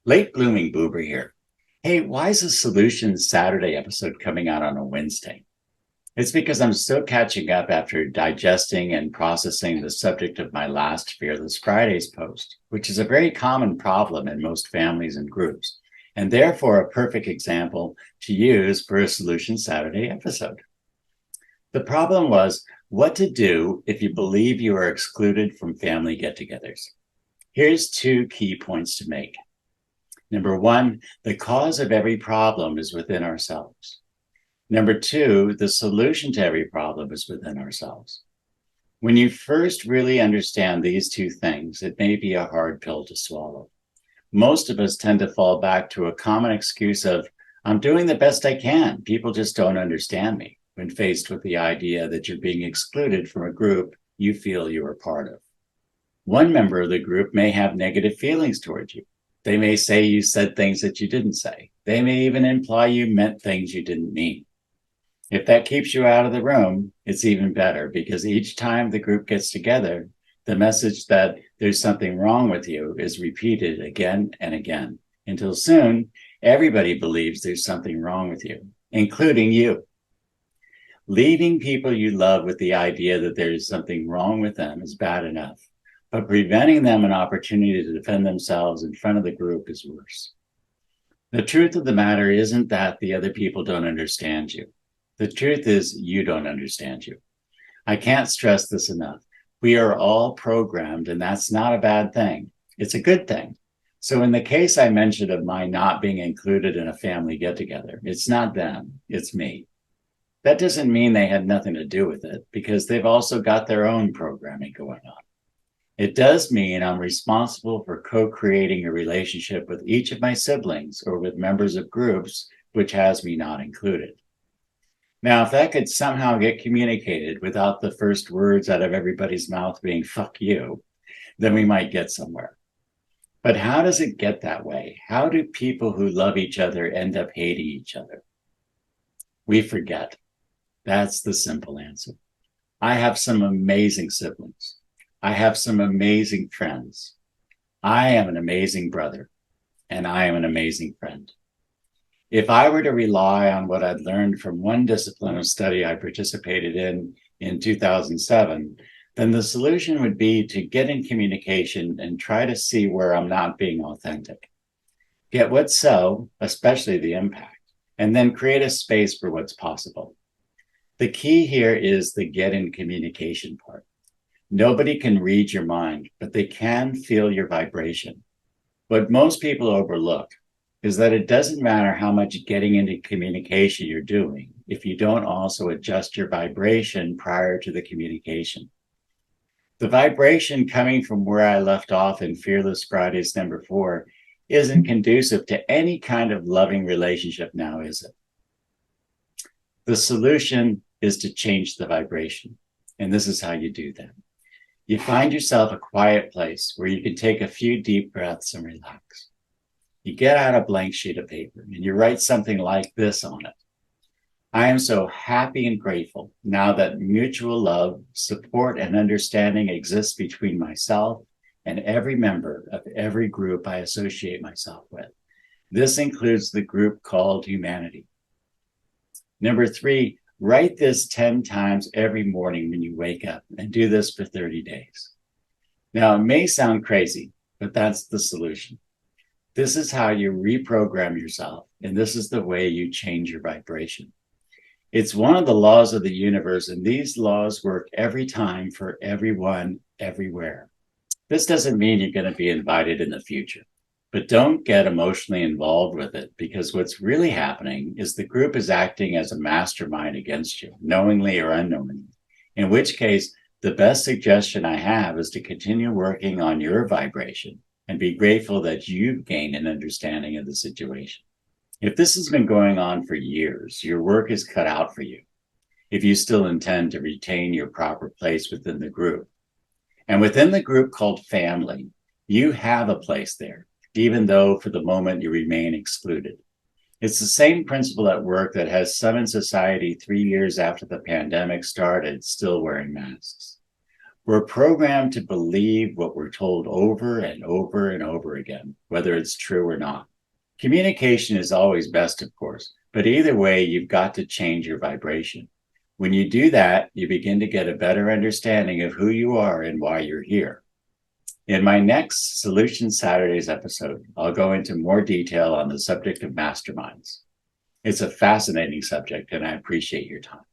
Late blooming boober here. Hey, why is the Solution Saturday episode coming out on a Wednesday? It's because I'm still catching up after digesting and processing the subject of my last Fearless Fridays post, which is a very common problem in most families and groups, and therefore a perfect example to use for a Solution Saturday episode. The problem was what to do if you believe you are excluded from family get-togethers. Here's two key points to make. Number one, the cause of every problem is within ourselves. Number two, the solution to every problem is within ourselves. When you first really understand these two things, it may be a hard pill to swallow. Most of us tend to fall back to a common excuse of, I'm doing the best I can. People just don't understand me, when faced with the idea that you're being excluded from a group you feel you are part of. One member of the group may have negative feelings towards you. They may say you said things that you didn't say. They may even imply you meant things you didn't mean. If that keeps you out of the room, it's even better because each time the group gets together, the message that there's something wrong with you is repeated again and again until soon everybody believes there's something wrong with you, including you. Leaving people you love with the idea that there is something wrong with them is bad enough. But preventing them an opportunity to defend themselves in front of the group is worse. The truth of the matter isn't that the other people don't understand you. The truth is you don't understand you. I can't stress this enough. We are all programmed, and that's not a bad thing. It's a good thing. So in the case I mentioned of my not being included in a family get-together, it's not them, it's me. That doesn't mean they had nothing to do with it because they've also got their own programming going on. It does mean I'm responsible for co-creating a relationship with each of my siblings or with members of groups, which has me not included. Now, if that could somehow get communicated without the first words out of everybody's mouth being fuck you, then we might get somewhere. But how does it get that way? How do people who love each other end up hating each other? We forget. That's the simple answer. I have some amazing siblings. I have some amazing friends. I am an amazing brother, and I am an amazing friend. If I were to rely on what I'd learned from one discipline of study I participated in 2007, then the solution would be to get in communication and try to see where I'm not being authentic. Get what's so, especially the impact, and then create a space for what's possible. The key here is the get in communication part. Nobody can read your mind, but they can feel your vibration. What most people overlook is that it doesn't matter how much getting into communication you're doing if you don't also adjust your vibration prior to the communication. The vibration coming from where I left off in Fearless Fridays number 4 isn't conducive to any kind of loving relationship now, is it? The solution is to change the vibration, and this is how you do that. You find yourself a quiet place where you can take a few deep breaths and relax. You get out a blank sheet of paper and you write something like this on it. I am so happy and grateful now that mutual love, support, and understanding exists between myself and every member of every group I associate myself with. This includes the group called humanity. Number 3, write this 10 times every morning when you wake up and do this for 30 days. Now, it may sound crazy, but that's the solution. This is how you reprogram yourself, and this is the way you change your vibration. It's one of the laws of the universe, and these laws work every time for everyone, everywhere. This doesn't mean you're going to be invited in the future, but don't get emotionally involved with it because what's really happening is the group is acting as a mastermind against you, knowingly or unknowingly, in which case the best suggestion I have is to continue working on your vibration and be grateful that you've gained an understanding of the situation. If this has been going on for years, your work is cut out for you if you still intend to retain your proper place within the group. And within the group called family, you have a place there, even though for the moment you remain excluded. It's the same principle at work that has some in society 3 years after the pandemic started still wearing masks. We're programmed to believe what we're told over and over and over again, whether it's true or not. Communication is always best, of course, but either way, you've got to change your vibration. When you do that, you begin to get a better understanding of who you are and why you're here. In my next Solution Saturdays episode, I'll go into more detail on the subject of masterminds. It's a fascinating subject, and I appreciate your time.